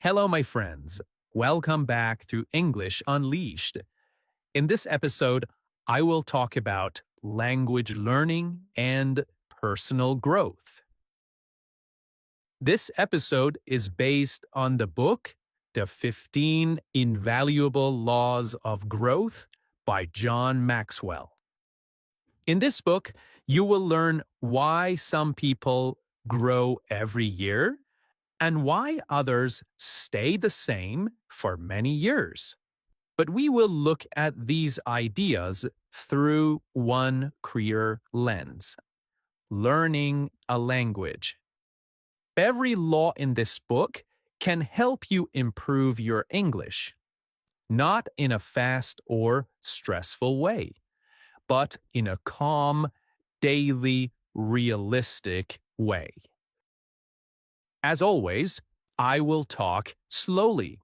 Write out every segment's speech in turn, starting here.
Hello, my friends. Welcome back to English Unleashed. In this episode, I will talk about language learning and personal growth. This episode is based on the book, The 15 Invaluable Laws of Growth by John Maxwell. In this book, you will learn why some people grow every year and why others stay the same for many years. But we will look at these ideas through one clear lens: learning a language. Every law in this book can help you improve your English, not in a fast or stressful way, but in a calm, daily, realistic way. As always, I will talk slowly.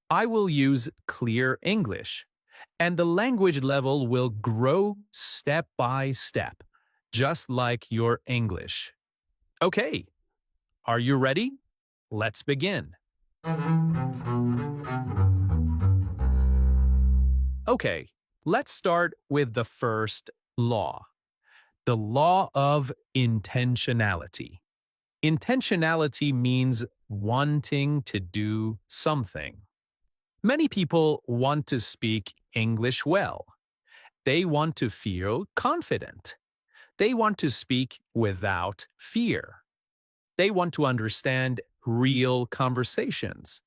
I will use clear English, and the language level will grow step by step, just like your English. Okay, are you ready? Let's begin. Okay, let's start with the first law, the law of intentionality. Intentionality means wanting to do something. Many people want to speak English well. They want to feel confident. They want to speak without fear. They want to understand real conversations.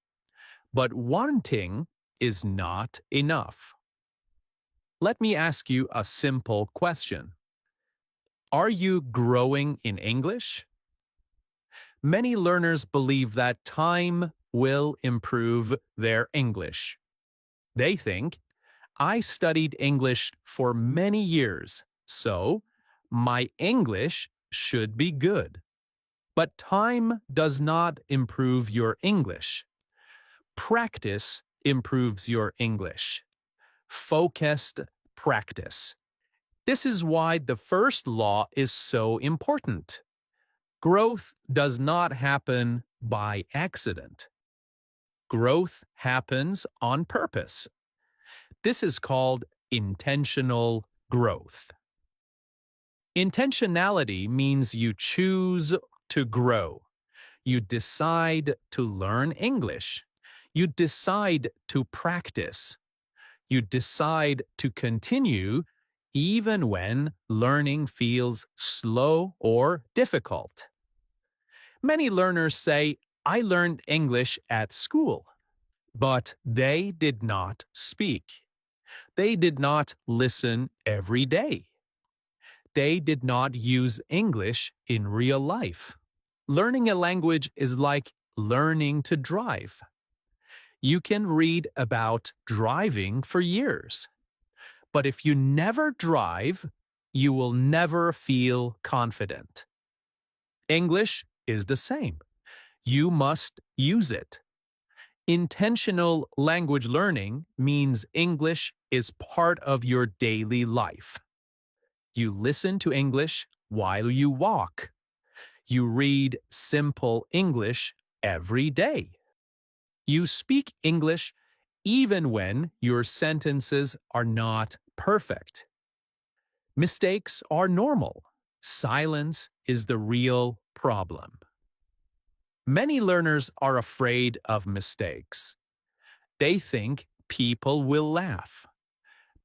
But wanting is not enough. Let me ask you a simple question. Are you growing in English? Many learners believe that time will improve their English. They think, I studied English for many years, so my English should be good. But time does not improve your English. Practice improves your English. Focused practice. This is why the first law is so important. Growth does not happen by accident. Growth happens on purpose. This is called intentional growth. Intentionality means you choose to grow. You decide to learn English. You decide to practice. You decide to continue even when learning feels slow or difficult. Many learners say, I learned English at school, but they did not speak. They did not listen every day. They did not use English in real life. Learning a language is like learning to drive. You can read about driving for years. But if you never drive, you will never feel confident. English is the same. You must use it. Intentional language learning means English is part of your daily life. You listen to English while you walk. You read simple English every day. You speak English even when your sentences are not perfect. Mistakes are normal. Silence is the real problem. Many learners are afraid of mistakes. They think people will laugh.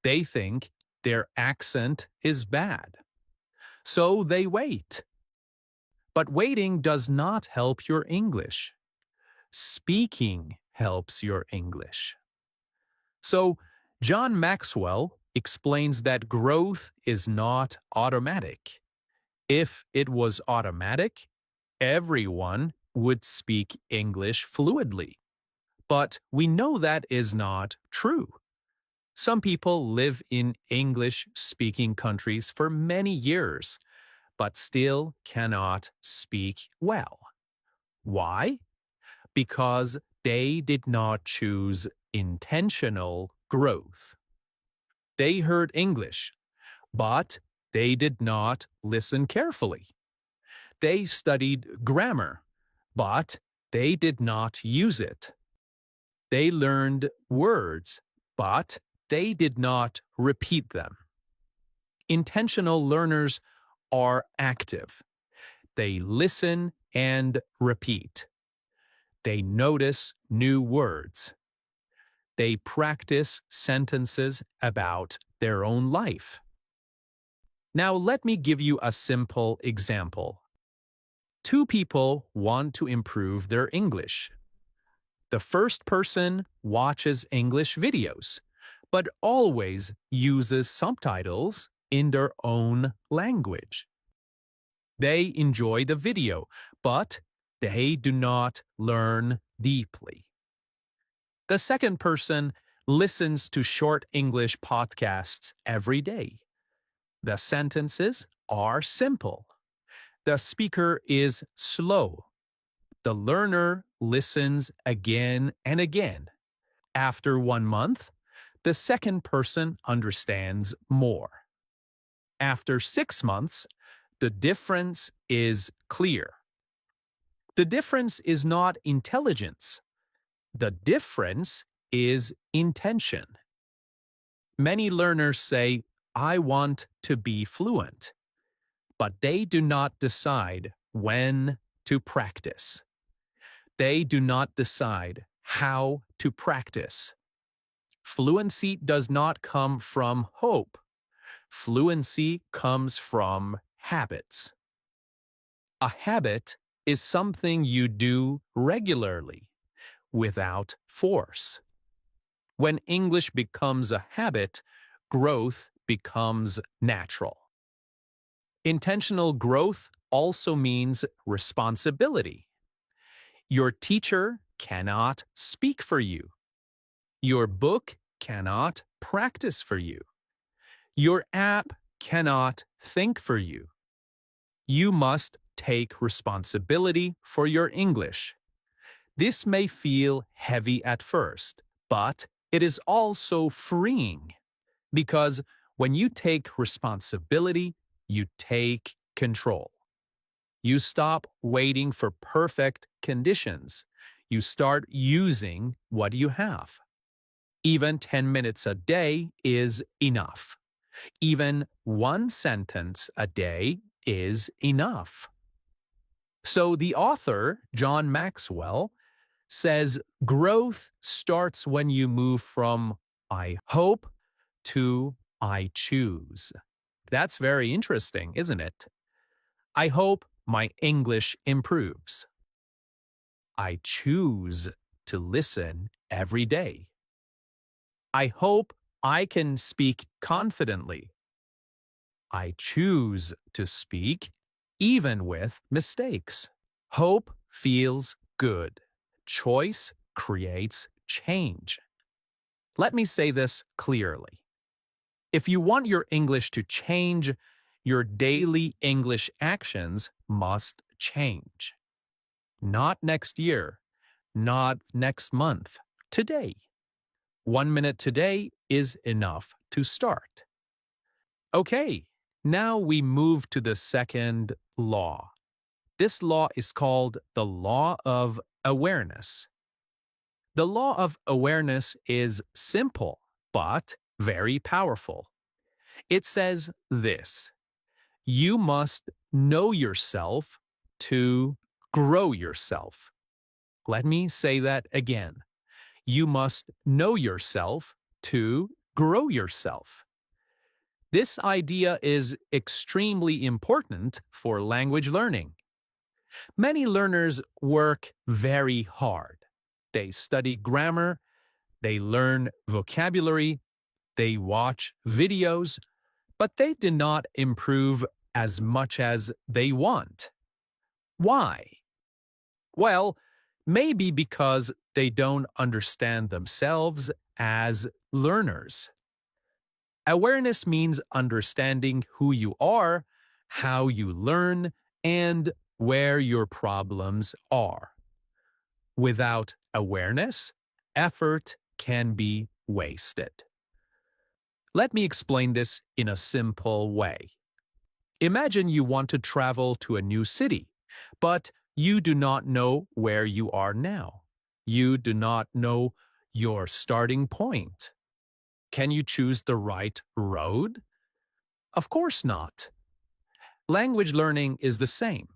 They think their accent is bad. So they wait. But waiting does not help your English. Speaking helps your English. So, John Maxwell explains that growth is not automatic. If it was automatic, everyone would speak English fluidly. But we know that is not true. Some people live in English-speaking countries for many years, but still cannot speak well. Why? Because they did not choose intentional growth. They heard English, but they did not listen carefully. They studied grammar, but they did not use it. They learned words, but they did not repeat them. Intentional learners are active. They listen and repeat. They notice new words. They practice sentences about their own life. Now let me give you a simple example. Two people want to improve their English. The first person watches English videos, but always uses subtitles in their own language. They enjoy the video, but they do not learn deeply. The second person listens to short English podcasts every day. The sentences are simple. The speaker is slow. The learner listens again and again. After 1 month, the second person understands more. After 6 months, the difference is clear. The difference is not intelligence. The difference is intention. Many learners say, "I want to be fluent," but they do not decide when to practice. They do not decide how to practice. Fluency does not come from hope. Fluency comes from habits. A habit is something you do regularly, without force. When English becomes a habit, growth becomes natural. Intentional growth also means responsibility. Your teacher cannot speak for you. Your book cannot practice for you. Your app cannot think for you. You must take responsibility for your English. This may feel heavy at first, but it is also freeing, because when you take responsibility, you take control. You stop waiting for perfect conditions. You start using what you have. Even 10 minutes a day is enough. Even one sentence a day is enough. So the author, John Maxwell, says growth starts when you move from "I hope" to "I choose." That's very interesting, isn't it? I hope my English improves. I choose to listen every day. I hope I can speak confidently. I choose to speak even with mistakes. Hope feels good. Choice creates change. Let me say this clearly. If you want your English to change, your daily English actions must change. Not next year, not next month, today. 1 minute today is enough to start. Okay, now we move to the second law. This law is called the law of awareness. The law of awareness is simple, but very powerful. It says this: you must know yourself to grow yourself. Let me say that again. You must know yourself to grow yourself. This idea is extremely important for language learning. Many learners work very hard. They study grammar, they learn vocabulary, they watch videos, but they do not improve as much as they want. Why? Well, maybe because they don't understand themselves as learners. Awareness means understanding who you are, how you learn, and where your problems are. Without awareness, effort can be wasted. Let me explain this in a simple way. Imagine you want to travel to a new city, but you do not know where you are now. You do not know your starting point? Can you choose the right road? Of course not. Language learning is the same.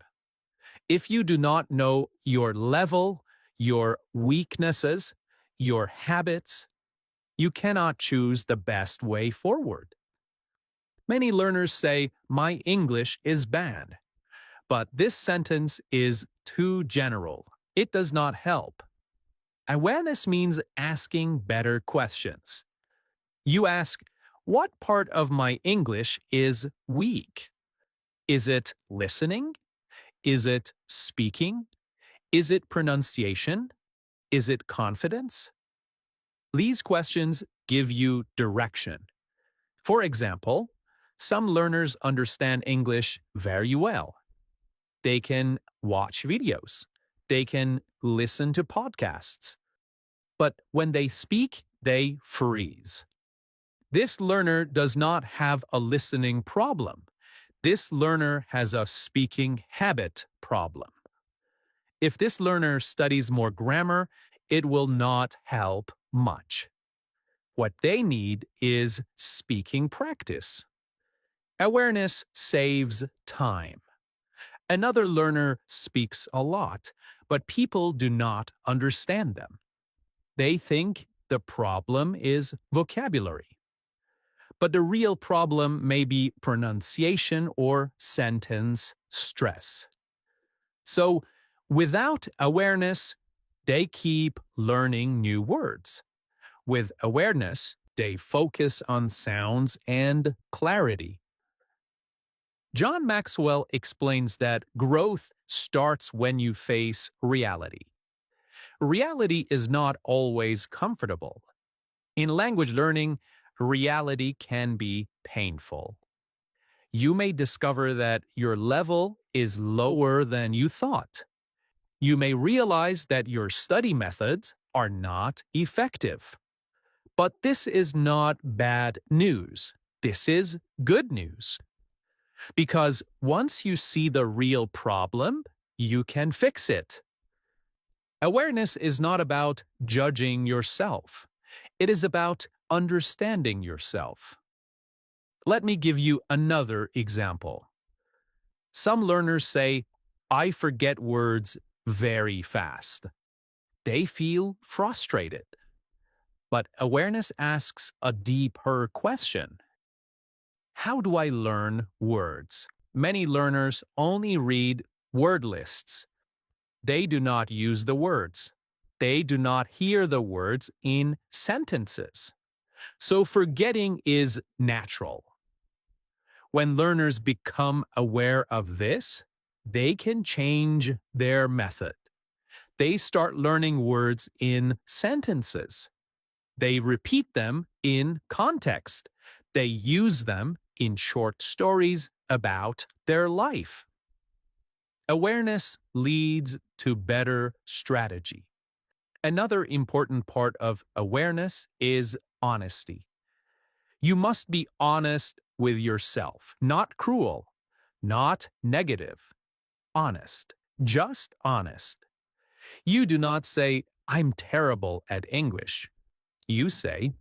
If you do not know your level, your weaknesses, your habits, you cannot choose the best way forward. Many learners say, "My English is bad." But this sentence is too general. It does not help. Awareness means asking better questions. You ask, what part of my English is weak? Is it listening? Is it speaking? Is it pronunciation? Is it confidence? These questions give you direction. For example, some learners understand English very well. They can watch videos. They can listen to podcasts. But when they speak, they freeze. This learner does not have a listening problem. This learner has a speaking habit problem. If this learner studies more grammar, it will not help much. What they need is speaking practice. Awareness saves time. Another learner speaks a lot, but people do not understand them. They think the problem is vocabulary. But the real problem may be pronunciation or sentence stress. So, without awareness, they keep learning new words. With awareness, they focus on sounds and clarity. John Maxwell explains that growth starts when you face reality. Reality is not always comfortable. In language learning, reality can be painful. You may discover that your level is lower than you thought. You may realize that your study methods are not effective. But this is not bad news. This is good news. Because once you see the real problem, you can fix it. Awareness is not about judging yourself. It is about understanding yourself. Let me give you another example. Some learners say, "I forget words very fast." They feel frustrated. But awareness asks a deeper question. How do I learn words? Many learners only read word lists. They do not use the words. They do not hear the words in sentences. So forgetting is natural. When learners become aware of this, they can change their method. They start learning words in sentences. They repeat them in context. They use them in short stories about their life. Awareness leads to better strategy. Another important part of awareness is honesty. You must be honest with yourself, not cruel, not negative. Honest, just honest. You do not say, "I'm terrible at English." You say,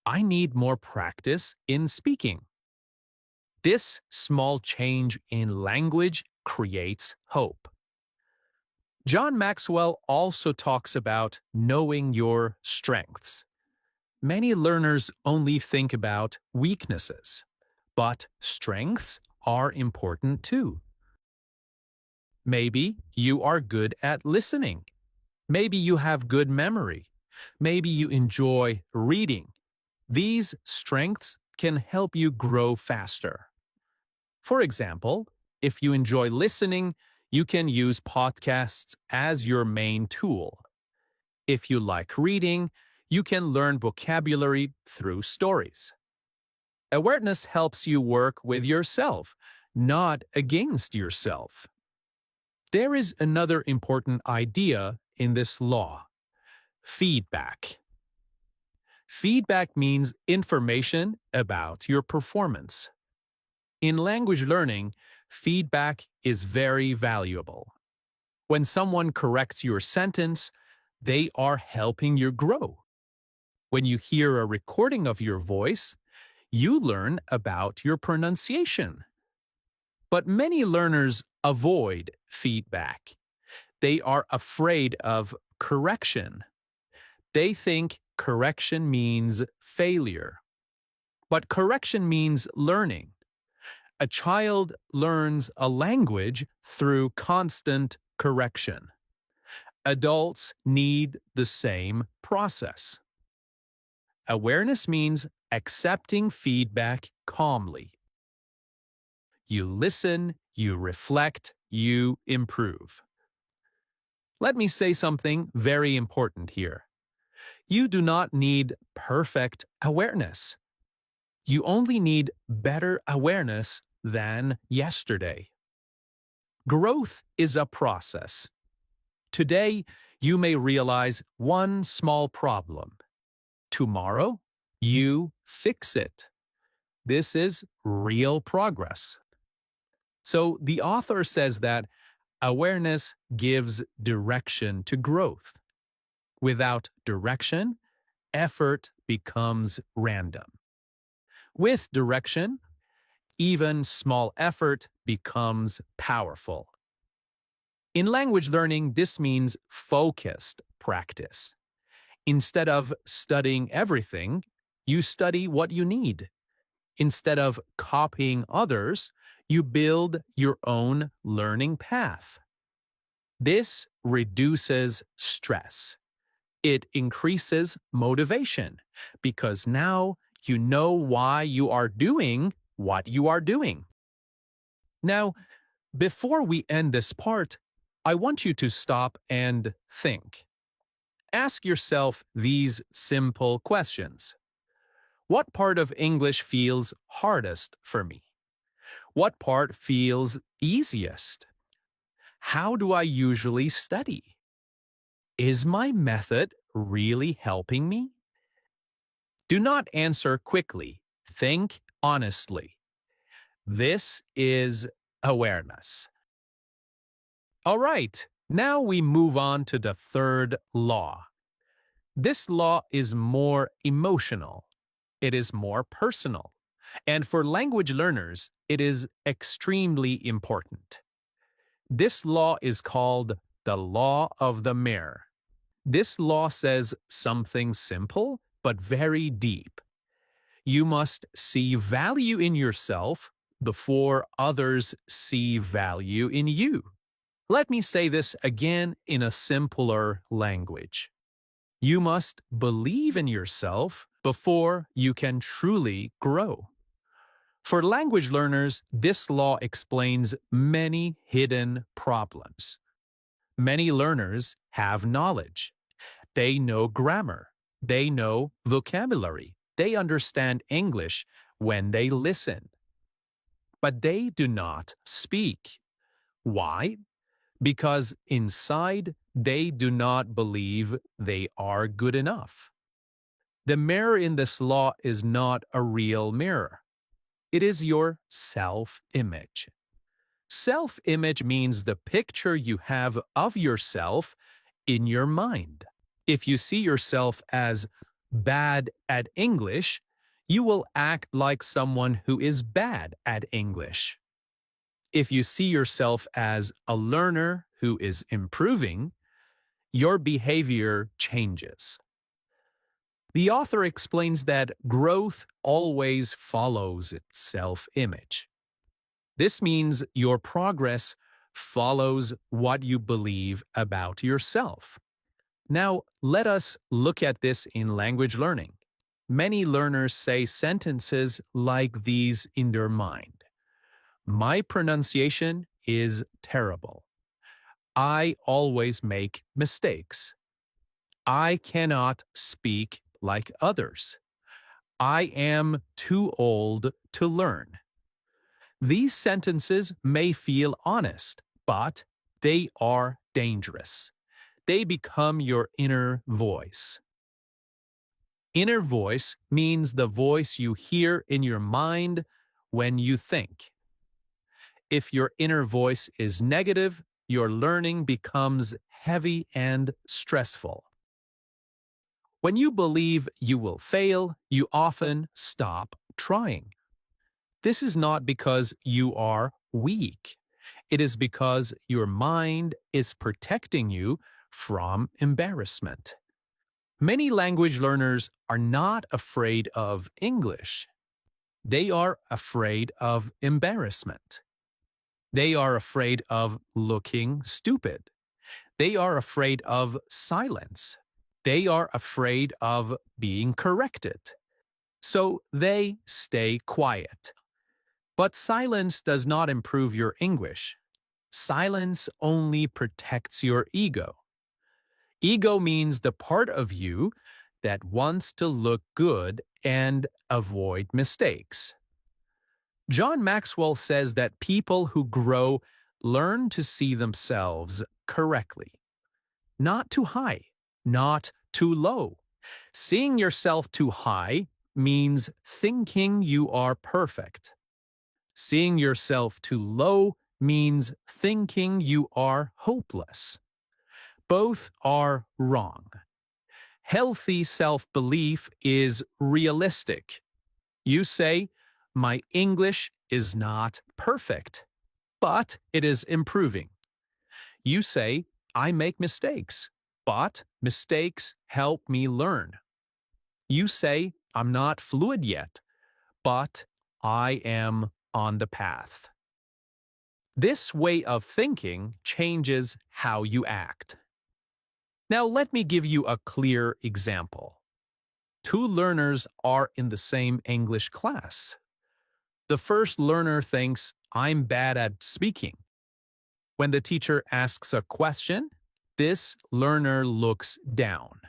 "I need more practice in speaking." This small change in language creates hope. John Maxwell also talks about knowing your strengths. Many learners only think about weaknesses, but strengths are important too. Maybe you are good at listening. Maybe you have good memory. Maybe you enjoy reading. These strengths can help you grow faster. For example, if you enjoy listening, you can use podcasts as your main tool. If you like reading, you can learn vocabulary through stories. Awareness helps you work with yourself, not against yourself. There is another important idea in this law: feedback. Feedback means information about your performance. In language learning, feedback is very valuable. When someone corrects your sentence, they are helping you grow. When you hear a recording of your voice, you learn about your pronunciation. But many learners avoid feedback. They are afraid of correction. They think correction means failure. But correction means learning. A child learns a language through constant correction. Adults need the same process. Awareness means accepting feedback calmly. You listen, you reflect, you improve. Let me say something very important here. You do not need perfect awareness. You only need better awareness than yesterday. Growth is a process. Today, you may realize one small problem. Tomorrow, you fix it. This is real progress. So the author says that awareness gives direction to growth. Without direction, effort becomes random. With direction, even small effort becomes powerful. In language learning, this means focused practice. Instead of studying everything, you study what you need. Instead of copying others, you build your own learning path. This reduces stress. It increases motivation because now you know why you are doing what you are doing. Now, before we end this part, I want you to stop and think. Ask yourself these simple questions. What part of English feels hardest for me? What part feels easiest? How do I usually study? Is my method really helping me? Do not answer quickly. Think honestly. This is awareness. All right, now we move on to the third law. This law is more emotional. It is more personal. And for language learners, it is extremely important. This law is called the law of the mirror. This law says something simple but very deep. You must see value in yourself before others see value in you. Let me say this again in a simpler language. You must believe in yourself before you can truly grow. For language learners, this law explains many hidden problems. Many learners have knowledge. They know grammar. They know vocabulary. They understand English when they listen. But they do not speak. Why? Because inside they do not believe they are good enough. The mirror in this law is not a real mirror. It is your self-image. Self-image means the picture you have of yourself in your mind. If you see yourself as bad at English, you will act like someone who is bad at English. If you see yourself as a learner who is improving, your behavior changes. The author explains that growth always follows its self-image. This means your progress follows what you believe about yourself. Now, let us look at this in language learning. Many learners say sentences like these in their mind. My pronunciation is terrible. I always make mistakes. I cannot speak like others. I am too old to learn. These sentences may feel honest, but they are dangerous. They become your inner voice. Inner voice means the voice you hear in your mind when you think. If your inner voice is negative, your learning becomes heavy and stressful. When you believe you will fail, you often stop trying. This is not because you are weak. It is because your mind is protecting you from embarrassment. Many language learners are not afraid of English. They are afraid of embarrassment. They are afraid of looking stupid. They are afraid of silence. They are afraid of being corrected. So they stay quiet. But silence does not improve your English. Silence only protects your ego. Ego means the part of you that wants to look good and avoid mistakes. John Maxwell says that people who grow learn to see themselves correctly. Not too high, not too low. Seeing yourself too high means thinking you are perfect. Seeing yourself too low means thinking you are hopeless. Both are wrong. Healthy self-belief is realistic. You say, my English is not perfect, but it is improving. You say, I make mistakes, but mistakes help me learn. You say, I'm not fluent yet, but I am on the path. This way of thinking changes how you act. Now let me give you a clear example. Two learners are in the same English class. The first learner thinks, I'm bad at speaking. When the teacher asks a question, this learner looks down.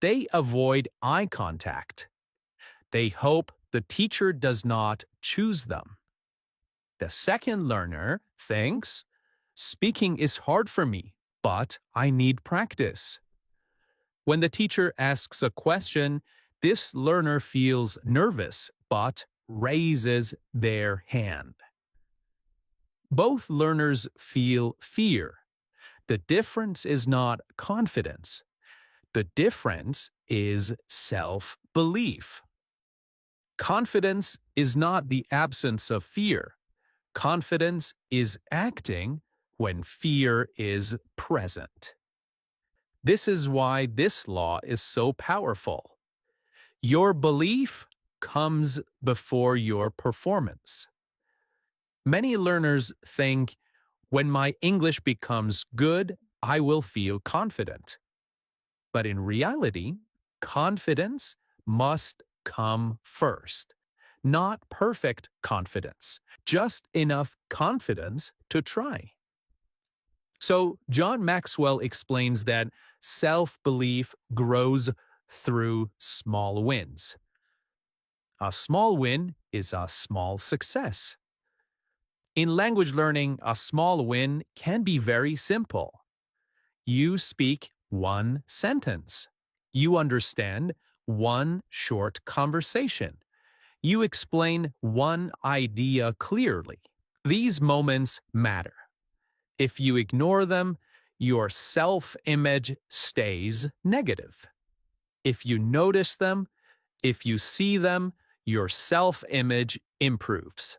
They avoid eye contact. They hope the teacher does not choose them. The second learner thinks, speaking is hard for me, but I need practice. When the teacher asks a question, this learner feels nervous but raises their hand. Both learners feel fear. The difference is not confidence. The difference is self-belief. Confidence is not the absence of fear. Confidence is acting when fear is present. This is why this law is so powerful. Your belief comes before your performance. Many learners think, when my English becomes good, I will feel confident. But in reality, confidence must come first. Not perfect confidence, just enough confidence to try. So John Maxwell explains that self-belief grows through small wins. A small win is a small success. In language learning, a small win can be very simple. You speak one sentence. You understand one short conversation. You explain one idea clearly. These moments matter. If you ignore them, your self-image stays negative. If you notice them, if you see them, your self-image improves.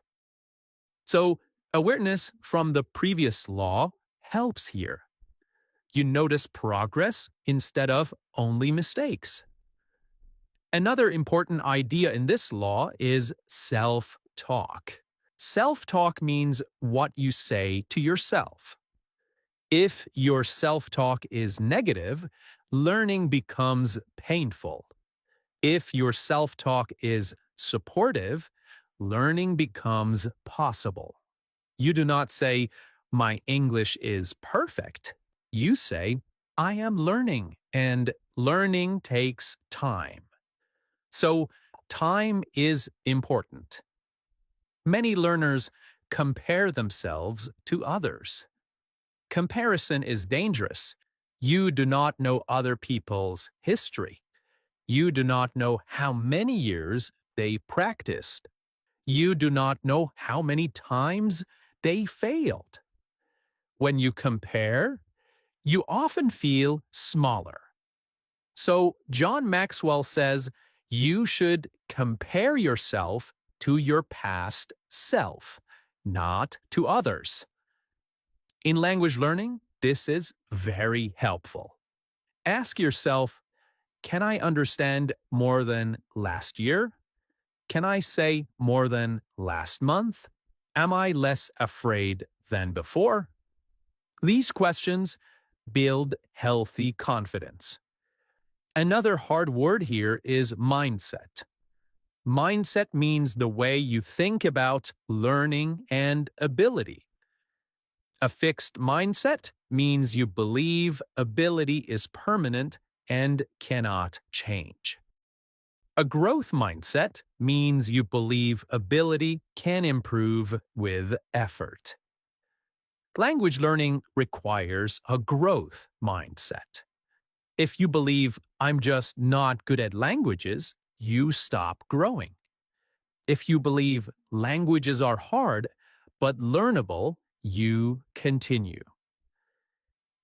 So, awareness from the previous law helps here. You notice progress instead of only mistakes. Another important idea in this law is self-talk. Self-talk means what you say to yourself. If your self-talk is negative, learning becomes painful. If your self-talk is supportive, learning becomes possible. You do not say, my English is perfect. You say, I am learning, and learning takes time. So, time is important. Many learners compare themselves to others. Comparison is dangerous. You do not know other people's history. You do not know how many years they practiced. You do not know how many times they failed. When you compare, you often feel smaller. So John Maxwell says you should compare yourself to your past self, not to others. In language learning, this is very helpful. Ask yourself, can I understand more than last year? Can I say more than last month? Am I less afraid than before? These questions build healthy confidence. Another hard word here is mindset. Mindset means the way you think about learning and ability. A fixed mindset means you believe ability is permanent and cannot change. A growth mindset means you believe ability can improve with effort. Language learning requires a growth mindset. If you believe I'm just not good at languages, you stop growing. If you believe languages are hard but learnable, you continue.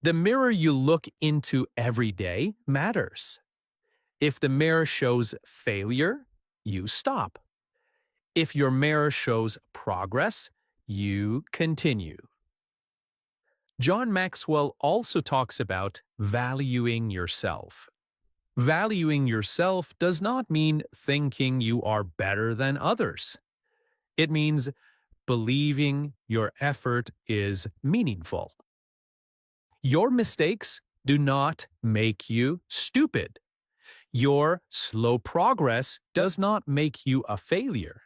The mirror you look into every day matters. If the mirror shows failure, you stop. If your mirror shows progress, you continue. John Maxwell also talks about valuing yourself. Valuing yourself does not mean thinking you are better than others. It means believing your effort is meaningful. Your mistakes do not make you stupid. Your slow progress does not make you a failure.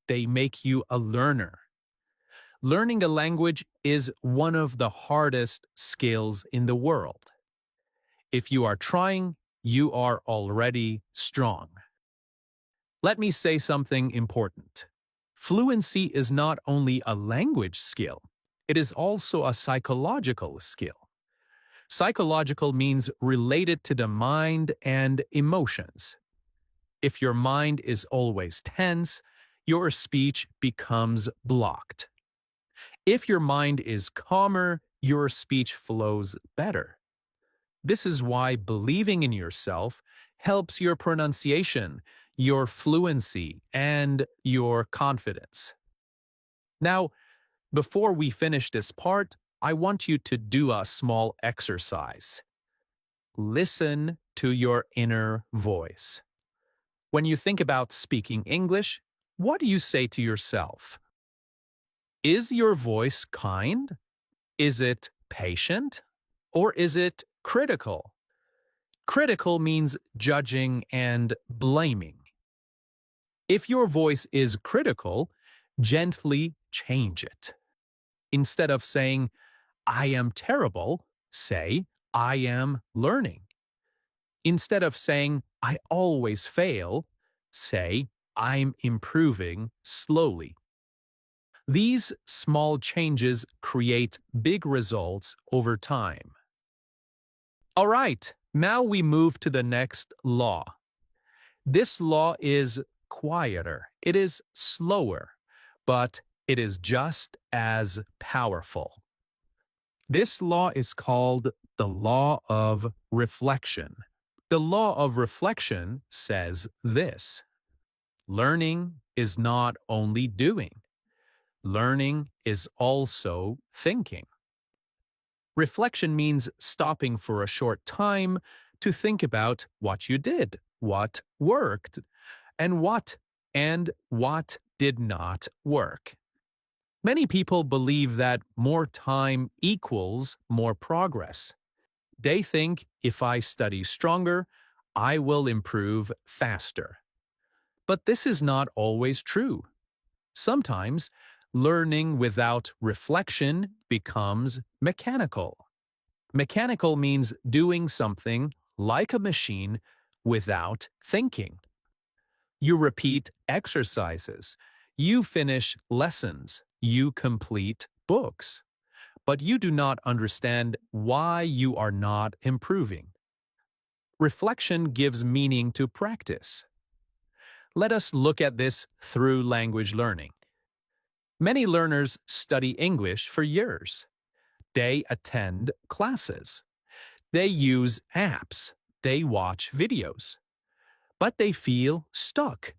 They make you a learner. Learning a language is one of the hardest skills in the world. If you are trying, you are already strong. Let me say something important. Fluency is not only a language skill, it is also a psychological skill. Psychological means related to the mind and emotions. If your mind is always tense, your speech becomes blocked. If your mind is calmer, your speech flows better. This is why believing in yourself helps your pronunciation, your fluency, and your confidence. Now, before we finish this part, I want you to do a small exercise. Listen to your inner voice. When you think about speaking English, what do you say to yourself? Is your voice kind? Is it patient? Or is it critical? Critical means judging and blaming. If your voice is critical, gently change it. Instead of saying, I am terrible, say, I am learning. Instead of saying, I always fail, say, I'm improving slowly. These small changes create big results over time. All right, now we move to the next law. This law is quieter, it is slower, but it is just as powerful. This law is called the law of reflection. The law of reflection says this: learning is not only doing. Learning is also thinking. Reflection means stopping for a short time to think about what you did, what worked, and what did not work. Many people believe that more time equals more progress. They think if I study stronger, I will improve faster. But this is not always true. Sometimes, learning without reflection becomes mechanical. Mechanical means doing something like a machine without thinking. You repeat exercises, you finish lessons, you complete books, but you do not understand why you are not improving. Reflection gives meaning to practice. Let us look at this through language learning. Many learners study English for years. They attend classes. They use apps. they watch videos, but they feel stuck.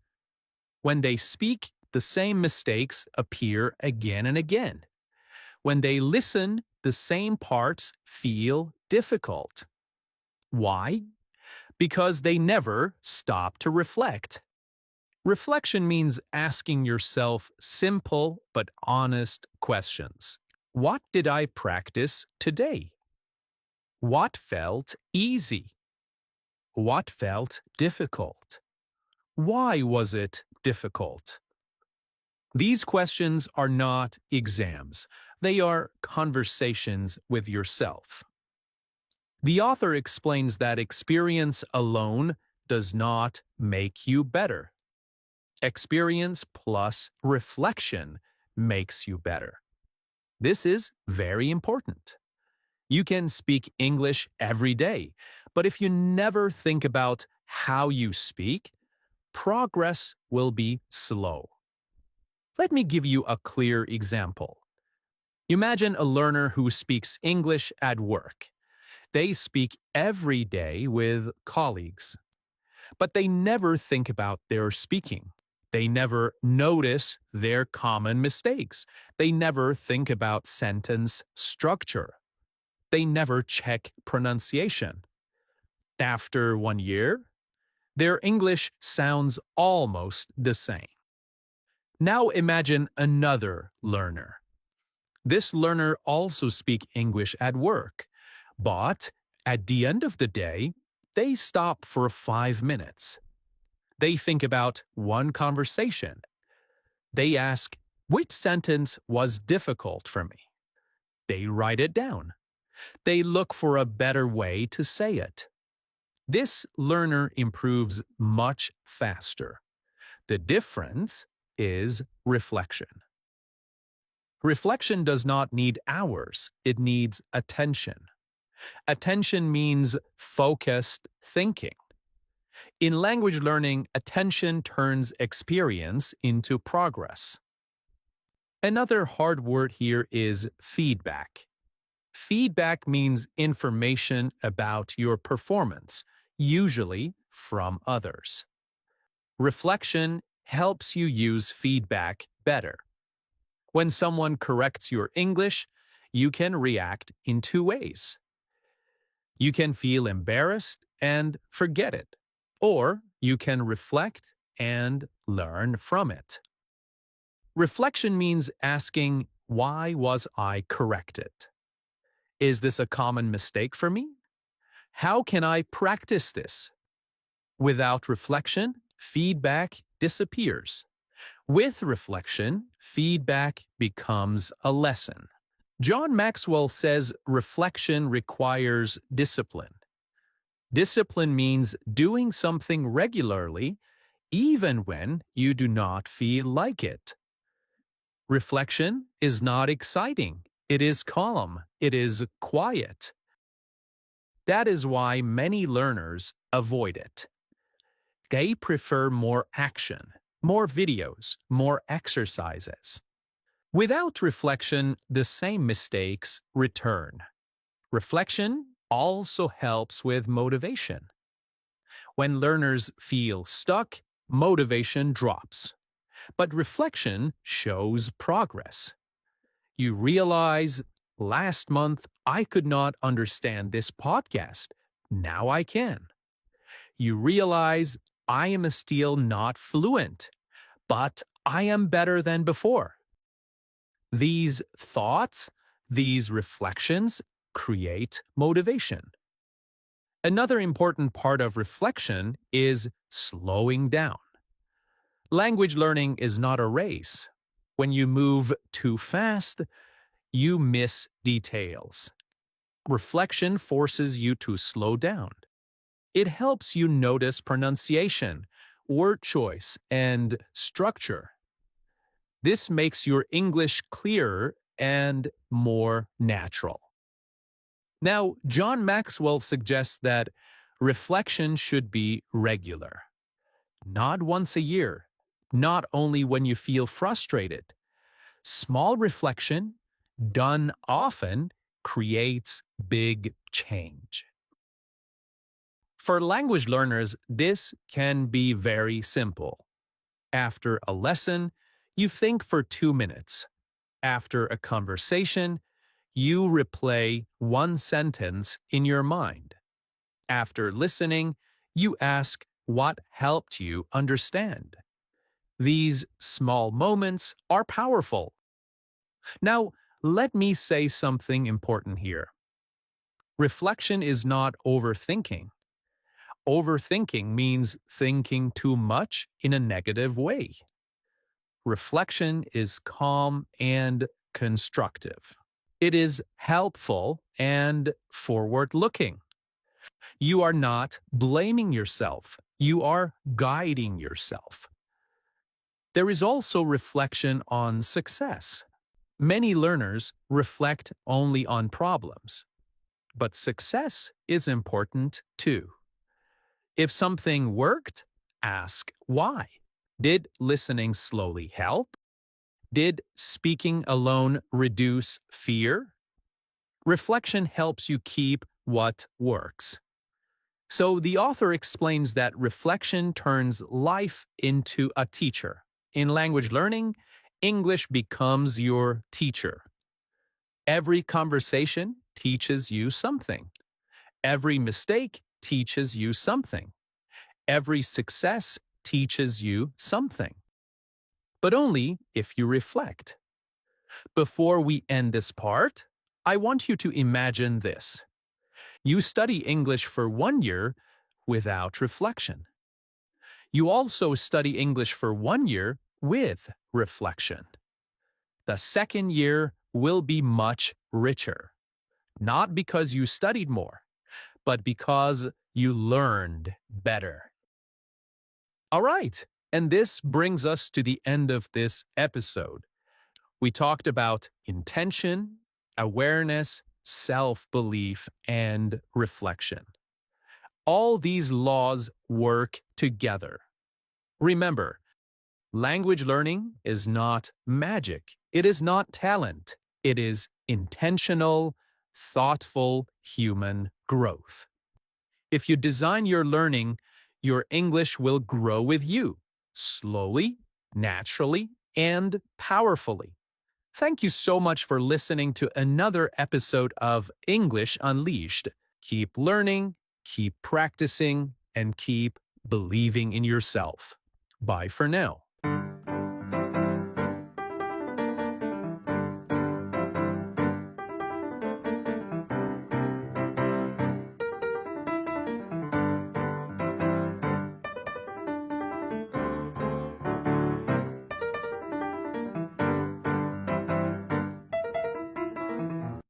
When they speak, the same mistakes appear again and again. When they listen, the same parts feel difficult. Why? Because they never stop to reflect. Reflection means asking yourself simple but honest questions. What did I practice today? What felt easy? What felt difficult? Why was it difficult? These questions are not exams. They are conversations with yourself. The author explains that experience alone does not make you better. Experience plus reflection makes you better. This is very important. You can speak English every day, but if you never think about how you speak, progress will be slow. Let me give you a clear example. Imagine a learner who speaks English at work. They speak every day with colleagues, but they never think about their speaking. They never notice their common mistakes. They never think about sentence structure. They never check pronunciation. After 1 year, their English sounds almost the same. Now imagine another learner. This learner also speaks English at work, but at the end of the day, they stop for 5 minutes. They think about one conversation. They ask, which sentence was difficult for me? They write it down. They look for a better way to say it. This learner improves much faster. The difference is reflection. Reflection does not need hours, it needs attention. Attention means focused thinking. In language learning, attention turns experience into progress. Another hard word here is feedback. Feedback means information about your performance, usually from others. Reflection helps you use feedback better. When someone corrects your English, you can react in 2 ways. You can feel embarrassed and forget it, or you can reflect and learn from it. Reflection means asking, why was I corrected? Is this a common mistake for me? How can I practice this? Without reflection, feedback disappears. With reflection, feedback becomes a lesson. John Maxwell says reflection requires discipline. Discipline means doing something regularly, even when you do not feel like it. Reflection is not exciting. It is calm. It is quiet. That is why many learners avoid it. They prefer more action, more videos, more exercises. Without reflection, the same mistakes return. Reflection also helps with motivation. When learners feel stuck, motivation drops. But reflection shows progress. You realize, last month I could not understand this podcast. Now I can. You realize, I am still not fluent, but I am better than before. These thoughts, these reflections create motivation. Another important part of reflection is slowing down. Language learning is not a race. When you move too fast, you miss details. Reflection forces you to slow down. It helps you notice pronunciation, word choice, and structure. This makes your English clearer and more natural. Now, John Maxwell suggests that reflection should be regular. Not once a year, not only when you feel frustrated. Small reflection, done often, creates big change. For language learners, this can be very simple. After a lesson, you think for 2 minutes. After a conversation, you replay one sentence in your mind. After listening, you ask what helped you understand. These small moments are powerful. Now, let me say something important here. Reflection is not overthinking. Overthinking means thinking too much in a negative way. Reflection is calm and constructive. It is helpful and forward-looking. You are not blaming yourself. You are guiding yourself. There is also reflection on success. Many learners reflect only on problems, but success is important too. If something worked, ask why. Did listening slowly help? Did speaking alone reduce fear? Reflection helps you keep what works. So the author explains that reflection turns life into a teacher. In language learning, English becomes your teacher. Every conversation teaches you something. Every mistake teaches you something. Every success teaches you something. But only if you reflect. Before we end this part, I want you to imagine this. You study English for 1 year without reflection. You also study English for 1 year with reflection. The second year will be much richer. Not because you studied more, but because you learned better. All right, and this brings us to the end of this episode. We talked about intention, awareness, self-belief, and reflection. All these laws work together. Remember, language learning is not magic. It is not talent. It is intentional, thoughtful human growth. If you design your learning, your English will grow with you, slowly, naturally, and powerfully. Thank you so much for listening to another episode of English Unleashed. Keep learning, keep practicing, and keep believing in yourself. Bye for now.